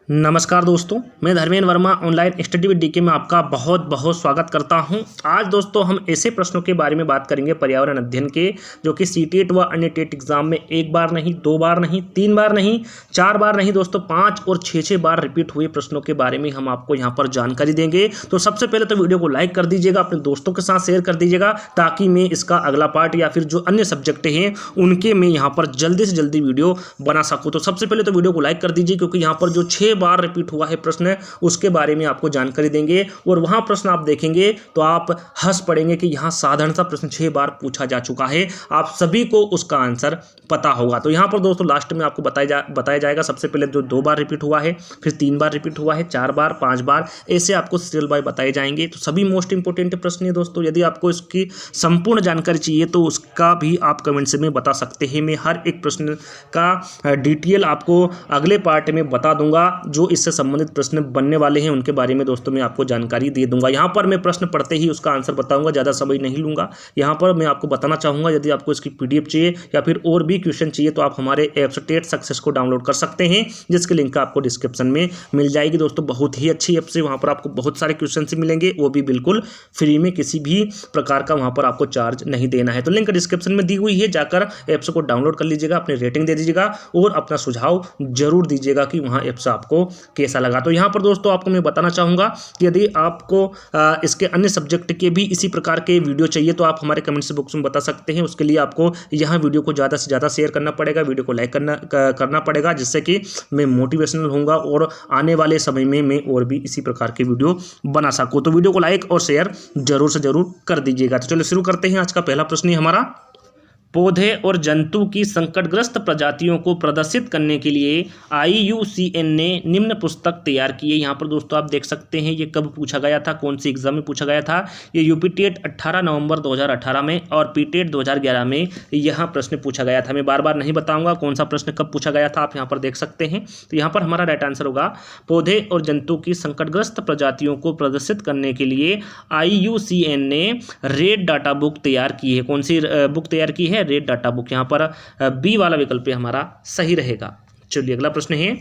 नमस्कार दोस्तों, मैं Dharmendra Verma online study with DK में आपका बहुत बहुत स्वागत करता हूं। आज दोस्तों हम ऐसे प्रश्नों के बारे में बात करेंगे पर्यावरण अध्ययन के, जो कि सीटेट व अन्य टेट एग्जाम में एक बार नहीं, दो बार नहीं, तीन बार नहीं, चार बार नहीं दोस्तों, 5 और 6 बार रिपीट हुए प्रश्नों के बारे में हम आपको यहाँ पर जानकारी देंगे। तो सबसे पहले तो वीडियो को लाइक कर दीजिएगा, अपने दोस्तों के साथ शेयर कर दीजिएगा, ताकि मैं इसका अगला पार्ट या फिर जो अन्य सब्जेक्ट हैं उनके मैं यहाँ पर जल्दी से जल्दी वीडियो बना सकूँ। तो सबसे पहले तो वीडियो को लाइक कर दीजिए, क्योंकि यहाँ पर जो 6 बार रिपीट हुआ है प्रश्न उसके बारे में आपको जानकारी देंगे। और वहां प्रश्न आप देखेंगे तो आप हंस पड़ेंगे कि यहां साधारण सा प्रश्न 6 बार पूछा जा चुका है, आप सभी को उसका आंसर पता होगा। तो यहां पर दोस्तों लास्ट में आपको बताया जाएगा। सबसे पहले जो 2 बार रिपीट हुआ है, फिर 3 बार रिपीट हुआ है, 4 बार, 5 बार, ऐसे आपको सीरियल बाय बताए जाएंगे। तो सभी मोस्ट इंपोर्टेंट प्रश्न है दोस्तों। यदि आपको इसकी संपूर्ण जानकारी चाहिए तो उसका भी आप कमेंट्स में बता सकते हैं। मैं हर एक प्रश्न का डिटेल आपको अगले पार्ट में बता दूंगा। जो इससे संबंधित प्रश्न बनने वाले हैं उनके बारे में दोस्तों मैं आपको जानकारी दे दूंगा। यहाँ पर मैं प्रश्न पढ़ते ही उसका आंसर बताऊंगा, ज़्यादा समय नहीं लूंगा। यहाँ पर मैं आपको बताना चाहूँगा, यदि आपको इसकी पीडीएफ चाहिए या फिर और भी क्वेश्चन चाहिए तो आप हमारे ऐप्स टेट सक्सेस को डाउनलोड कर सकते हैं, जिसकी लिंक आपको डिस्क्रिप्शन में मिल जाएगी दोस्तों। बहुत ही अच्छी ऐप से वहाँ पर आपको बहुत सारे क्वेश्चन मिलेंगे, वो भी बिल्कुल फ्री में, किसी भी प्रकार का वहाँ पर आपको चार्ज नहीं देना है। तो लिंक डिस्क्रिप्शन में दी हुई है, जाकर ऐप्स को डाउनलोड कर लीजिएगा, अपनी रेटिंग दे दीजिएगा और अपना सुझाव जरूर दीजिएगा कि वहाँ ऐप्स आपको कैसा लगा। तो यहाँ पर दोस्तों आपको मैं बताना चाहूँगा कि यदि आपको इसके अन्य सब्जेक्ट के भी इसी प्रकार के वीडियो चाहिए तो आप हमारे कमेंट्स बॉक्स में बता सकते हैं। उसके लिए आपको यहाँ वीडियो को ज़्यादा से ज़्यादा शेयर करना पड़ेगा, वीडियो को लाइक करना पड़ेगा, जिससे कि मैं मोटिवेशनल होऊंगा और आने वाले समय में मैं और भी इसी प्रकार के वीडियो बना सकूँ। तो वीडियो को लाइक और शेयर जरूर से जरूर कर दीजिएगा। तो चलो शुरू करते हैं। आज का पहला प्रश्न है हमारा, पौधे और जंतु की संकटग्रस्त प्रजातियों को प्रदर्शित करने के लिए IUCN ने निम्न पुस्तक तैयार की है। यहाँ पर दोस्तों आप देख सकते हैं ये कब पूछा गया था, कौन सी एग्जाम में पूछा गया था। ये यूपी टेट 18 नवंबर 2018 में और पी टेट 2011 में यहाँ प्रश्न पूछा गया था। मैं बार बार नहीं बताऊँगा कौन सा प्रश्न कब पूछा गया था, आप यहाँ पर देख सकते हैं। तो यहाँ पर हमारा राइट आंसर होगा, पौधे और जंतु की संकटग्रस्त प्रजातियों को प्रदर्शित करने के लिए IUCN ने रेड डाटा बुक तैयार की है। कौन सी बुक तैयार की है? Red data book. यहां पर बी वाला विकल्प हमारा सही रहेगा। चलिए अगला प्रश्न है,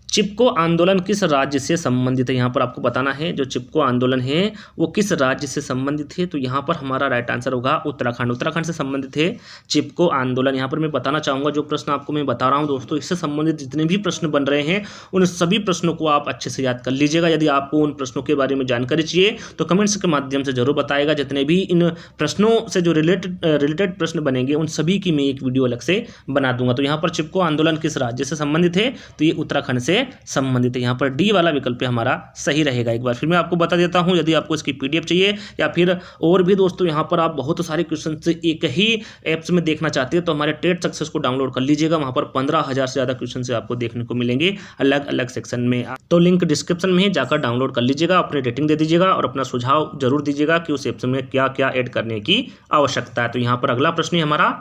चिपको आंदोलन किस राज्य से संबंधित है? यहाँ पर आपको बताना है जो चिपको आंदोलन है वो किस राज्य से संबंधित है। तो यहाँ पर हमारा राइट आंसर होगा उत्तराखंड। उत्तराखंड से संबंधित है चिपको आंदोलन। यहाँ पर मैं बताना चाहूँगा, जो प्रश्न आपको मैं बता रहा हूँ दोस्तों, इससे संबंधित जितने भी प्रश्न बन रहे हैं उन सभी प्रश्नों को आप अच्छे से याद कर लीजिएगा। यदि आपको उन प्रश्नों के बारे में जानकारी चाहिए तो कमेंट्स के माध्यम से जरूर बताएगा। जितने भी इन प्रश्नों से जो रिलेटेड प्रश्न बनेंगे उन सभी की मैं एक वीडियो अलग से बना दूंगा। तो यहाँ पर चिपको आंदोलन किस राज्य से संबंधित है? तो ये उत्तराखंड से संबंधित है। यहाँ पर डी वाला विकल्प हमारा सही रहेगा। एक बार फिर मैं आपको बता देता हूँ, यदि आपको इसकी पीडीएफ चाहिए या फिर और भी दोस्तों यहाँ पर आप बहुत सारे क्वेश्चन से एक ही एप्स में देखना चाहते हैं तो हमारे टेट सक्सेस को डाउनलोड कर लीजिएगा। वहाँ पर 15,000 से ज़्यादा क्वेश्चन से आपको देखने को मिलेंगे अलग अलग सेक्शन में। तो लिंक डिस्क्रिप्शन में है, जाकर डाउनलोड कर लीजिएगा, अपनी रेटिंग दे दीजिएगा और अपना सुझाव जरूर दीजिएगा कि उस एप्स में क्या क्या ऐड करने की आवश्यकता है। तो यहाँ पर अगला प्रश्न है हमारा,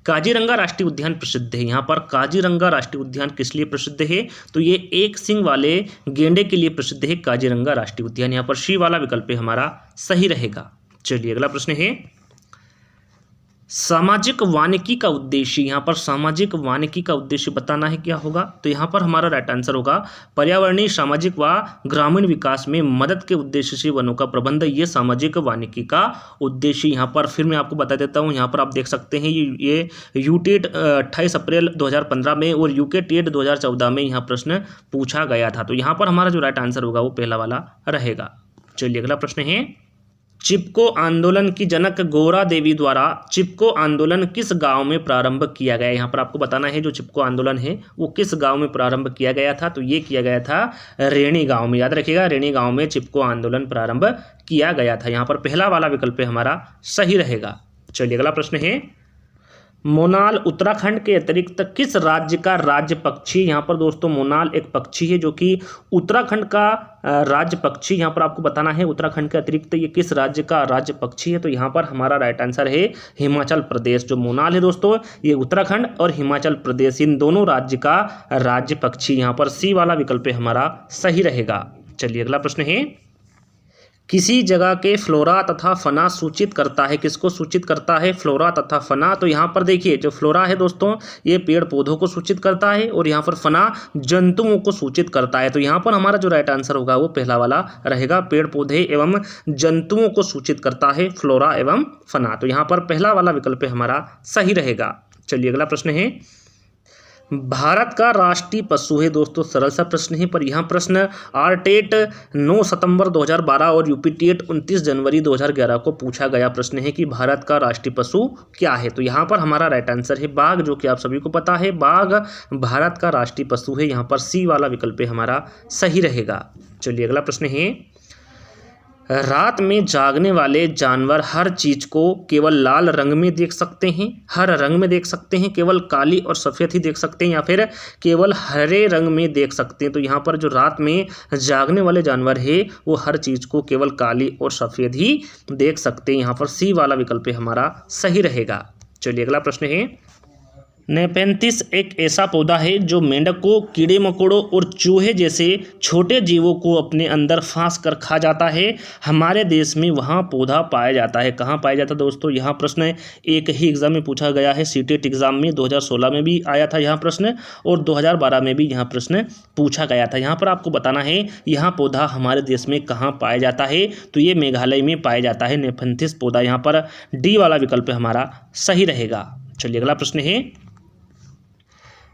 काजीरंगा राष्ट्रीय उद्यान प्रसिद्ध है। यहाँ पर काजीरंगा राष्ट्रीय उद्यान किस लिए प्रसिद्ध है? तो ये एक सींग वाले गेंडे के लिए प्रसिद्ध है काजीरंगा राष्ट्रीय उद्यान। यहाँ पर सी वाला विकल्प हमारा सही रहेगा। चलिए अगला प्रश्न है, सामाजिक वानिकी का उद्देश्य। यहाँ पर सामाजिक वानिकी का उद्देश्य बताना है क्या होगा। तो यहाँ पर हमारा राइट आंसर होगा, पर्यावरणीय, सामाजिक व ग्रामीण विकास में मदद के उद्देश्य से वनों का प्रबंध, ये सामाजिक वानिकी का उद्देश्य। यहाँ पर फिर मैं आपको बता देता हूँ, यहाँ पर आप देख सकते हैं ये यूटेट 28 अप्रैल 2015 में और यूके टेट 2014 में यहाँ प्रश्न पूछा गया था। तो यहाँ पर हमारा जो राइट आंसर होगा वो पहला वाला रहेगा। चलिए अगला प्रश्न है, चिपको आंदोलन की जनक गौरा देवी द्वारा चिपको आंदोलन किस गांव में प्रारंभ किया गया? यहाँ पर आपको बताना है जो चिपको आंदोलन है वो किस गांव में प्रारंभ किया गया था। तो ये किया गया था रेणी गांव में। याद रखिएगा, रेणी गांव में चिपको आंदोलन प्रारंभ किया गया था। यहाँ पर पहला वाला विकल्प हमारा सही रहेगा। चलिए अगला प्रश्न है, मोनाल उत्तराखंड के अतिरिक्त किस राज्य का राज्य पक्षी? यहाँ पर दोस्तों मोनाल एक पक्षी है जो कि उत्तराखंड का राज्य पक्षी। यहाँ पर आपको बताना है उत्तराखंड के अतिरिक्त ये किस राज्य का राज्य पक्षी है। तो यहाँ पर हमारा राइट आंसर है हिमाचल प्रदेश। जो मोनाल है दोस्तों ये उत्तराखंड और हिमाचल प्रदेश इन दोनों राज्य का राज्य पक्षी। यहाँ पर सी वाला विकल्प हमारा सही रहेगा। चलिए अगला प्रश्न है, किसी जगह के फ्लोरा तथा फना सूचित करता है। किसको सूचित करता है? फ्लोरा तथा फना। तो यहाँ पर देखिए जो फ्लोरा है दोस्तों ये पेड़ पौधों को सूचित करता है और यहाँ पर फना जंतुओं को सूचित करता है। तो यहाँ पर हमारा जो राइट आंसर होगा वो पहला वाला रहेगा, पेड़ पौधे एवं जंतुओं को सूचित करता है फ्लोरा एवं फना। तो यहाँ पर पहला वाला विकल्प हमारा सही रहेगा। चलिए अगला प्रश्न है, भारत का राष्ट्रीय पशु है। दोस्तों सरल सा प्रश्न है, पर यह प्रश्न आरटेट 9 सितंबर 2012 और यूपीटेट 29 जनवरी 2011 को पूछा गया प्रश्न है कि भारत का राष्ट्रीय पशु क्या है। तो यहाँ पर हमारा राइट आंसर है बाघ, जो कि आप सभी को पता है बाघ भारत का राष्ट्रीय पशु है। यहाँ पर सी वाला विकल्प हमारा सही रहेगा। चलिए अगला प्रश्न है, रात में जागने वाले जानवर हर चीज को केवल लाल रंग में देख सकते हैं, हर रंग में देख सकते हैं, केवल काली और सफ़ेद ही देख सकते हैं, या फिर केवल हरे रंग में देख सकते हैं। तो यहाँ पर जो रात में जागने वाले जानवर है वो हर चीज को केवल काली और सफ़ेद ही देख सकते हैं। यहाँ पर सी वाला विकल्प हमारा सही रहेगा। चलिए अगला प्रश्न है, नेपेंथिस एक ऐसा पौधा है जो मेंढकों, कीड़े मकोड़ों और चूहे जैसे छोटे जीवों को अपने अंदर फांस कर खा जाता है। हमारे देश में वहाँ पौधा पाया जाता है। कहाँ पाया जाता है दोस्तों? यहाँ प्रश्न एक ही एग्जाम में पूछा गया है, सीटेट एग्जाम में 2016 में भी आया था यहाँ प्रश्न और 2012 में भी यहाँ प्रश्न पूछा गया था। यहाँ पर आपको बताना है यहाँ पौधा हमारे देश में कहाँ पाया जाता है। तो ये मेघालय में पाया जाता है नेपेंथिस पौधा। यहाँ पर डी वाला विकल्प हमारा सही रहेगा। चलिए अगला प्रश्न है,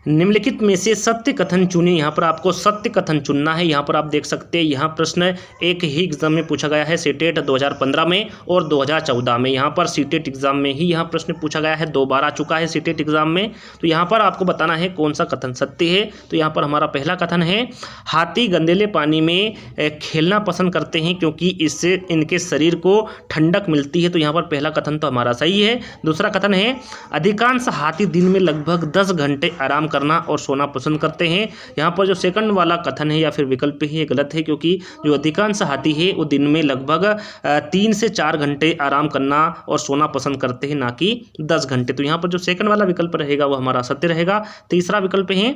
निम्नलिखित में से सत्य कथन चुने। यहाँ पर आपको सत्य कथन चुनना है। यहाँ पर आप देख सकते हैं यहाँ प्रश्न एक ही एग्जाम में पूछा गया है, सीटेट 2015 में और 2014 में। यहाँ पर सीटेट एग्जाम में ही यहाँ प्रश्न पूछा गया है, 2 बार आ चुका है सीटेट एग्जाम में। तो यहाँ पर आपको बताना है कौन सा कथन सत्य है। तो यहाँ पर हमारा पहला कथन है, हाथी गंदेले पानी में खेलना पसंद करते हैं क्योंकि इससे इनके शरीर को ठंडक मिलती है। तो यहाँ पर पहला कथन तो हमारा सही है। दूसरा कथन है, अधिकांश हाथी दिन में लगभग 10 घंटे आराम करना और सोना पसंद करते हैं। यहाँ पर जो सेकंड वाला कथन है या फिर विकल्प है ये गलत है, क्योंकि जो अधिकांश हाथी है वो दिन में लगभग 3 से 4 घंटे आराम करना और सोना पसंद करते हैं, ना कि 10 घंटे। तो यहाँ पर जो सेकंड वाला विकल्प रहेगा वो हमारा सत्य रहेगा। तीसरा विकल्प है,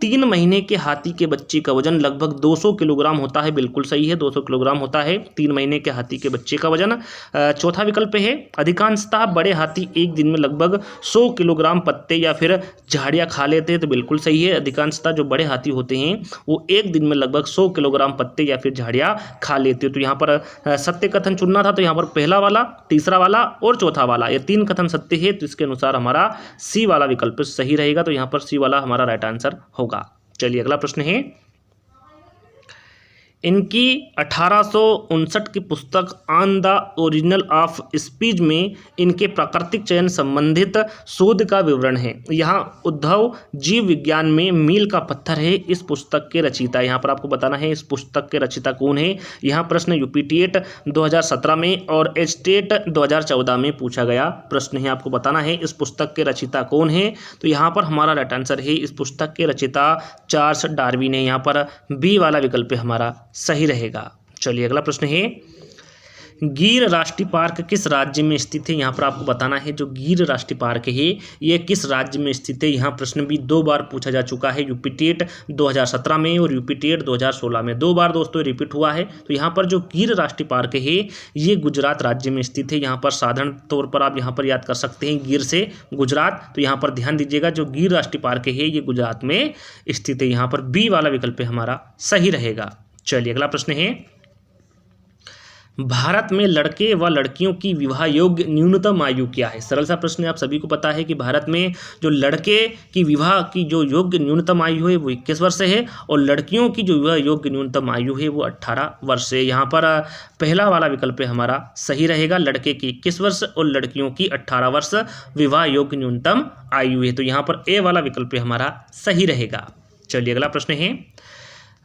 3 महीने के हाथी के बच्चे का वजन लगभग 200 किलोग्राम होता है। बिल्कुल सही है, 200 किलोग्राम होता है 3 महीने के हाथी के बच्चे का वजन। चौथा विकल्प है, अधिकांशतः बड़े हाथी एक दिन में लगभग 100 किलोग्राम पत्ते या फिर झाड़ियाँ खा लेते हैं। तो बिल्कुल सही है, अधिकांशतः जो बड़े हाथी होते हैं वो एक दिन में लगभग 100 किलोग्राम पत्ते या फिर झाड़ियाँ खा लेते हैं। तो यहाँ पर सत्य कथन चुनना था। तो यहाँ पर पहला वाला, तीसरा वाला और चौथा वाला ये 3 कथन सत्य है। तो इसके अनुसार हमारा सी वाला विकल्प सही रहेगा। तो यहाँ पर सी वाला हमारा राइट आंसर होगा। चलिए अगला प्रश्न है, इनकी 1859 की पुस्तक on the original of speech में इनके प्राकृतिक चयन संबंधित शोध का विवरण है। यहाँ उद्धव जीव विज्ञान में मील का पत्थर है इस पुस्तक के रचयिता। यहाँ पर आपको बताना है इस पुस्तक के रचयिता कौन है। यहाँ प्रश्न यूपीटेट 2017 में और एचटेट 2014 में पूछा गया प्रश्न है। आपको बताना है इस पुस्तक के रचयिता कौन है। तो यहाँ पर हमारा राइट आंसर है इस पुस्तक के रचयिता चार्ल्स डार्विन है। यहाँ पर बी वाला विकल्प हमारा सही रहेगा। चलिए अगला प्रश्न है, गिर राष्ट्रीय पार्क किस राज्य में स्थित है। यहाँ पर आपको बताना है जो गिर राष्ट्रीय पार्क है ये किस राज्य में स्थित है। यहाँ प्रश्न भी 2 बार पूछा जा चुका है, यूपीटेट 2017 में और यूपीटेट 2016 में 2 बार दोस्तों रिपीट हुआ है। तो यहाँ पर जो गिर राष्ट्रीय पार्क है ये गुजरात राज्य में स्थित है। यहाँ पर साधारण तौर पर आप यहाँ पर याद कर सकते हैं गिर से गुजरात। तो यहाँ पर ध्यान दीजिएगा जो गिर राष्ट्रीय पार्क है ये गुजरात में स्थित है। यहाँ पर बी वाला विकल्प हमारा सही रहेगा। चलिए अगला प्रश्न है, भारत में लड़के व लड़कियों की विवाह योग्य न्यूनतम आयु क्या है। सरल सा प्रश्न है, आप सभी को पता है कि भारत में जो लड़के की विवाह की जो योग्य न्यूनतम आयु है वो 21 वर्ष है और लड़कियों की जो विवाह योग्य न्यूनतम आयु है वो 18 वर्ष है। यहाँ पर पहला वाला विकल्प हमारा सही रहेगा, लड़के की 21 वर्ष और लड़कियों की 18 वर्ष विवाह योग्य न्यूनतम आयु है। तो यहाँ पर ए वाला विकल्प हमारा सही रहेगा। चलिए अगला प्रश्न है,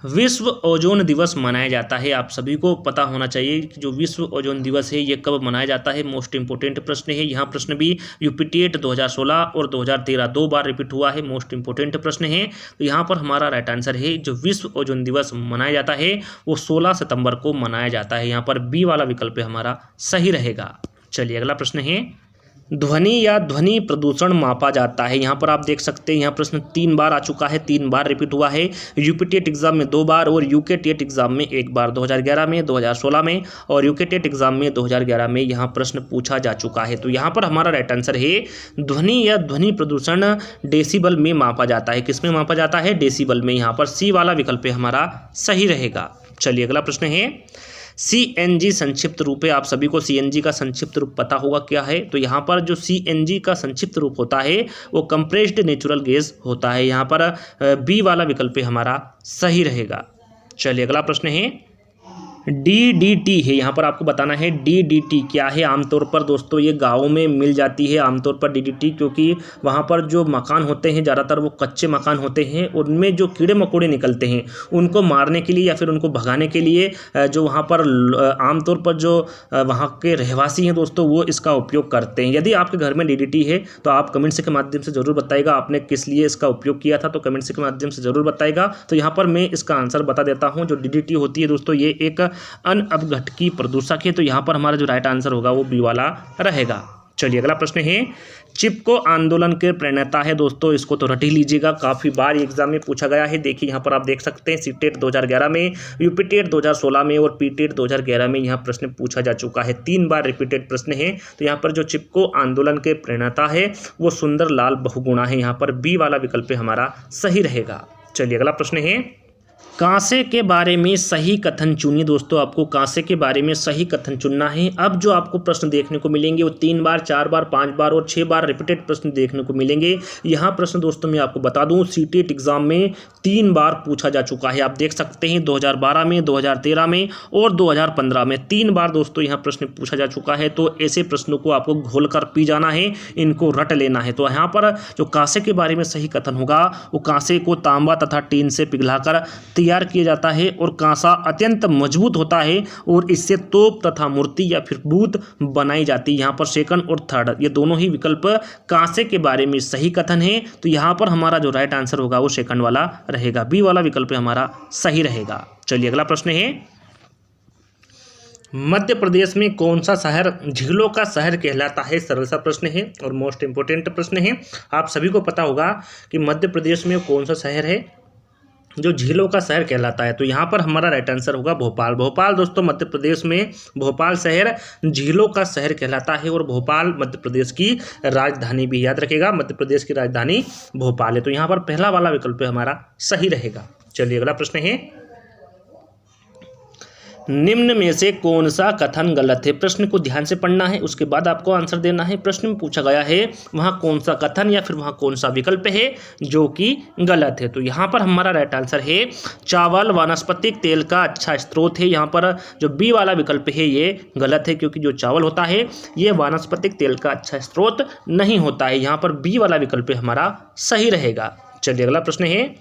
विश्व ओजोन दिवस मनाया जाता है। आप सभी को पता होना चाहिए कि जो विश्व ओजोन दिवस है ये कब मनाया जाता है। मोस्ट इंपोर्टेंट प्रश्न है। यहाँ प्रश्न भी यूपीटेट 2016 और 2013 2 बार रिपीट हुआ है, मोस्ट इंपोर्टेंट प्रश्न है। तो यहाँ पर हमारा राइट आंसर है जो विश्व ओजोन दिवस मनाया जाता है वो 16 सितंबर को मनाया जाता है। यहाँ पर बी वाला विकल्प हमारा सही रहेगा। चलिए अगला प्रश्न है, ध्वनि या ध्वनि प्रदूषण मापा जाता है। यहाँ पर आप देख सकते हैं, यहाँ प्रश्न 3 बार आ चुका है, 3 बार रिपीट हुआ है। यूपी टेट एग्जाम में 2 बार और यूके टेट एग्जाम में 1 बार, 2011 में, 2016 में और यूके टेट एग्जाम में 2011 में यहाँ प्रश्न पूछा जा चुका है। तो यहाँ पर हमारा राइट आंसर है ध्वनि या ध्वनि प्रदूषण डेसिबल में मापा जाता है। किस में मापा जाता है? डेसिबल में। यहाँ पर सी वाला विकल्प हमारा सही रहेगा। चलिए अगला प्रश्न है, CNG संक्षिप्त रूप है। आप सभी को CNG का संक्षिप्त रूप पता होगा क्या है। तो यहाँ पर जो CNG का संक्षिप्त रूप होता है वो कंप्रेस्ड नेचुरल गैस होता है। यहाँ पर बी वाला विकल्प हमारा सही रहेगा। चलिए अगला प्रश्न है, DDT है। यहाँ पर आपको बताना है DDT क्या है। आमतौर पर दोस्तों ये गाँव में मिल जाती है आमतौर पर DDT, क्योंकि वहाँ पर जो मकान होते हैं ज़्यादातर वो कच्चे मकान होते हैं, उनमें जो कीड़े मकोड़े निकलते हैं उनको मारने के लिए या फिर उनको भगाने के लिए जो वहाँ पर आमतौर पर जो वहाँ के रहवासी हैं दोस्तों वो इसका उपयोग करते हैं। यदि आपके घर में DDT है तो आप कमेंट्स के माध्यम से ज़रूर बताइएगा आपने किस लिए इसका उपयोग किया था, तो कमेंट्स के माध्यम से ज़रूर बताइएगा। तो यहाँ पर मैं इसका आंसर बता देता हूँ। जो DDT होती है दोस्तों ये एक अनअपघटकीय प्रदूषक है। तो यहाँ पर हमारा जो राइट आंसर होगा वो बी वाला रहेगा। चलिए अगला प्रश्न है, चिपको आंदोलन के प्रणेता है। दोस्तों इसको तो रट ही लीजिएगा, काफ़ी बार एग्जाम में पूछा गया है। देखिए यहाँ पर आप देख सकते हैं सीटेट 2011 में, यूपी टेट 2016 में और पीटेट 2011 में यहाँ प्रश्न पूछा जा चुका है। 3 बार रिपीटेड प्रश्न है। तो यहाँ पर जो चिपको आंदोलन के प्रणेता है वो सुंदर लाल बहुगुणा है। यहाँ पर बी वाला विकल्प हमारा सही रहेगा। चलिए अगला प्रश्न है, कांसे के बारे में सही कथन चुनिए। दोस्तों आपको कांसे के बारे में सही कथन चुनना है। अब जो आपको प्रश्न देखने को मिलेंगे वो 3 बार, 4 बार, 5 बार और 6 बार रिपीटेड प्रश्न देखने को मिलेंगे। यहाँ प्रश्न दोस्तों मैं आपको बता दूं सीटेट एग्जाम में 3 बार पूछा जा चुका है। आप देख सकते हैं 2012 में, 2013 में और 2015 में 3 बार दोस्तों यहाँ प्रश्न पूछा जा चुका है। तो ऐसे प्रश्नों को आपको घोल कर पी जाना है, इनको रट लेना है। तो यहाँ पर जो कांसे के बारे में सही कथन होगा वो कांसे को तांबा तथा टीन से पिघलाकर तैयार किया जाता है और कांसा अत्यंत मजबूत होता है और इससे तोप तथा मूर्ति या फिर बूत बनाई जाती है। यहाँ पर सेकंड और थर्ड ये दोनों ही विकल्प कांसे के बारे में सही कथन है। तो यहाँ पर हमारा जो राइट आंसर होगा वो सेकंड वाला रहेगा, बी वाला विकल्प हमारा सही रहेगा। चलिए अगला प्रश्न है, मध्य प्रदेश में कौन सा शहर झीलों का शहर कहलाता है। सरल सा प्रश्न है और मोस्ट इंपोर्टेंट प्रश्न है। आप सभी को पता होगा कि मध्य प्रदेश में कौन सा शहर है जो झीलों का शहर कहलाता है। तो यहाँ पर हमारा राइट आंसर होगा भोपाल। भोपाल दोस्तों मध्य प्रदेश में भोपाल शहर झीलों का शहर कहलाता है और भोपाल मध्य प्रदेश की राजधानी भी, याद रखिएगा मध्य प्रदेश की राजधानी भोपाल है। तो यहाँ पर पहला वाला विकल्प हमारा सही रहेगा। चलिए अगला प्रश्न है, निम्न में से कौन सा कथन गलत है। प्रश्न को ध्यान से पढ़ना है, उसके बाद आपको आंसर देना है। प्रश्न में पूछा गया है वहाँ कौन सा कथन या फिर वहाँ कौन सा विकल्प है जो कि गलत है। तो यहाँ पर हमारा राइट आंसर है चावल वानस्पतिक तेल का अच्छा स्रोत है। यहाँ पर जो बी वाला विकल्प है ये गलत है, क्योंकि जो चावल होता है ये वानस्पतिक तेल का अच्छा स्रोत नहीं होता है। यहाँ पर बी वाला विकल्प हमारा सही रहेगा। चलिए अगला प्रश्न है,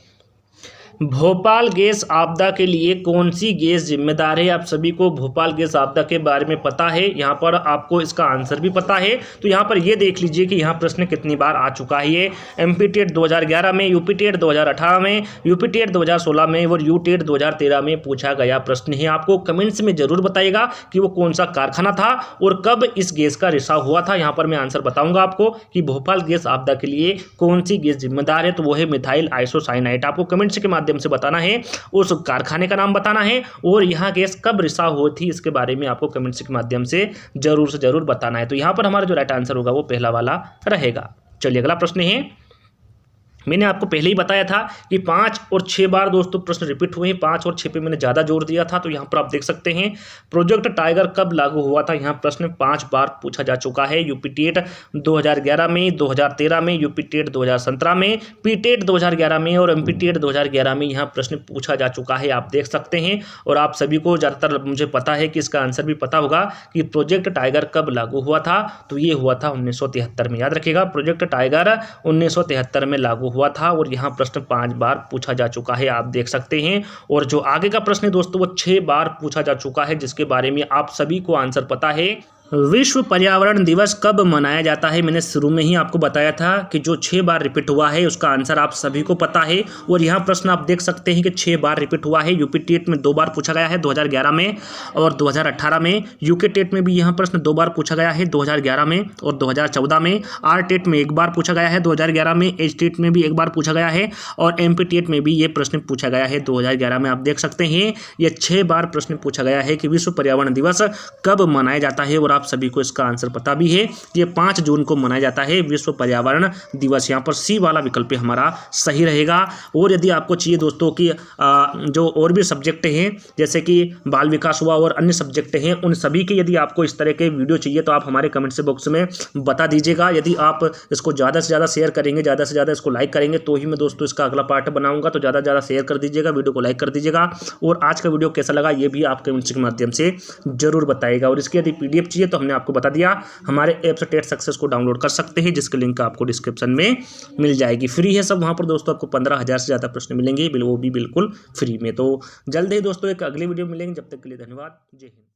भोपाल गैस आपदा के लिए कौन सी गैस जिम्मेदार है। आप सभी को भोपाल गैस आपदा के बारे में पता है, यहाँ पर आपको इसका आंसर भी पता है। तो यहाँ पर ये देख लीजिए कि यहाँ प्रश्न कितनी बार आ चुका है। ये एमपी टेट 2011 में, यूपी टेट 2018 में, यूपी टेट 2016 में और यू टेट 2013 में पूछा गया प्रश्न है। आपको कमेंट्स में जरूर बताइएगा कि वो कौन सा कारखाना था और कब इस गैस का रिसाव हुआ था। यहाँ पर मैं आंसर बताऊंगा आपको कि भोपाल गैस आपदा के लिए कौन सी गैस जिम्मेदार है। तो वो है मिथाइल आइसोसाइनाइड। आपको कमेंट्स के माध्यम से बताना है, उस कारखाने का नाम बताना है और यहां गैस कब रिसाव हुई थी इसके बारे में आपको कमेंट्स के माध्यम से जरूर बताना है। तो यहां पर हमारा जो राइट आंसर होगा वो पहला वाला रहेगा। चलिए अगला प्रश्न है, मैंने आपको पहले ही बताया था कि 5 और 6 बार दोस्तों प्रश्न रिपीट हुए हैं। 5 और 6 पे मैंने ज़्यादा जोर दिया था। तो यहाँ पर आप देख सकते हैं प्रोजेक्ट टाइगर कब लागू हुआ था। यहाँ प्रश्न 5 बार पूछा जा चुका है। यूपी टेट 2011 में, 2013 में, यूपी टेट 2017 में, पी टेट 2011 में और एमपी टेट 2011 में यहाँ प्रश्न पूछा जा चुका है। आप देख सकते हैं और आप सभी को ज़्यादातर मुझे पता है कि इसका आंसर भी पता होगा कि प्रोजेक्ट टाइगर कब लागू हुआ था। तो ये हुआ था 1973 में। याद रखिएगा प्रोजेक्ट टाइगर 1973 में लागू हुआ था और यहाँ प्रश्न 5 बार पूछा जा चुका है, आप देख सकते हैं। और जो आगे का प्रश्न है दोस्तों वो 6 बार पूछा जा चुका है, जिसके बारे में आप सभी को आंसर पता है विश्व पर्यावरण दिवस कब मनाया जाता है? मैंने शुरू में ही आपको बताया था कि जो 6 बार रिपीट हुआ है उसका आंसर आप सभी को पता है। और यहाँ प्रश्न आप देख सकते हैं कि 6 बार रिपीट हुआ है। यूपी टेट में 2 बार पूछा गया है, 2011 में और 2018 में। यूके टेट में भी यहाँ प्रश्न 2 बार पूछा गया है, 2011 में और 2014 में। आर टेट में 1 बार पूछा गया है 2011 में। एच टेट में भी 1 बार पूछा गया है और MP टेट में भी ये प्रश्न पूछा गया है 2011 में। आप देख सकते हैं ये 6 बार प्रश्न पूछा गया है कि विश्व पर्यावरण दिवस कब मनाया जाता है, और आप सभी को इसका आंसर पता भी है। ये 5 जून को मनाया जाता है विश्व पर्यावरण दिवस। यहाँ पर सी वाला विकल्प हमारा सही रहेगा। और यदि आपको चाहिए दोस्तों कि जो और भी सब्जेक्ट हैं जैसे कि बाल विकास हुआ और अन्य सब्जेक्ट हैं, उन सभी के यदि आपको इस तरह के वीडियो चाहिए तो आप हमारे कमेंट बॉक्स में बता दीजिएगा। यदि आप इसको ज़्यादा से ज़्यादा शेयर करेंगे, ज़्यादा से ज़्यादा इसको लाइक करेंगे तो ही मैं दोस्तों इसका अगला पार्ट बनाऊंगा। तो ज़्यादा से ज़्यादा शेयर कर दीजिएगा, वीडियो को लाइक कर दीजिएगा। और आज का वीडियो कैसा लगा ये भी आप कमेंट्स के माध्यम से जरूर बताइएगा। और इसकी यदि PDF चाहिए तो हमने आपको बता दिया, हमारे ऐप से टेट सक्सेस को डाउनलोड कर सकते हैं, जिसकी लिंक आपको डिस्क्रिप्शन में मिल जाएगी। फ्री है सब वहाँ पर दोस्तों। आपको 15,000 से ज़्यादा प्रश्न मिलेंगे, वो भी बिल्कुल फ्री में। तो जल्द ही दोस्तों एक अगली वीडियो मिलेंगे। जब तक के लिए धन्यवाद। जय हिंद।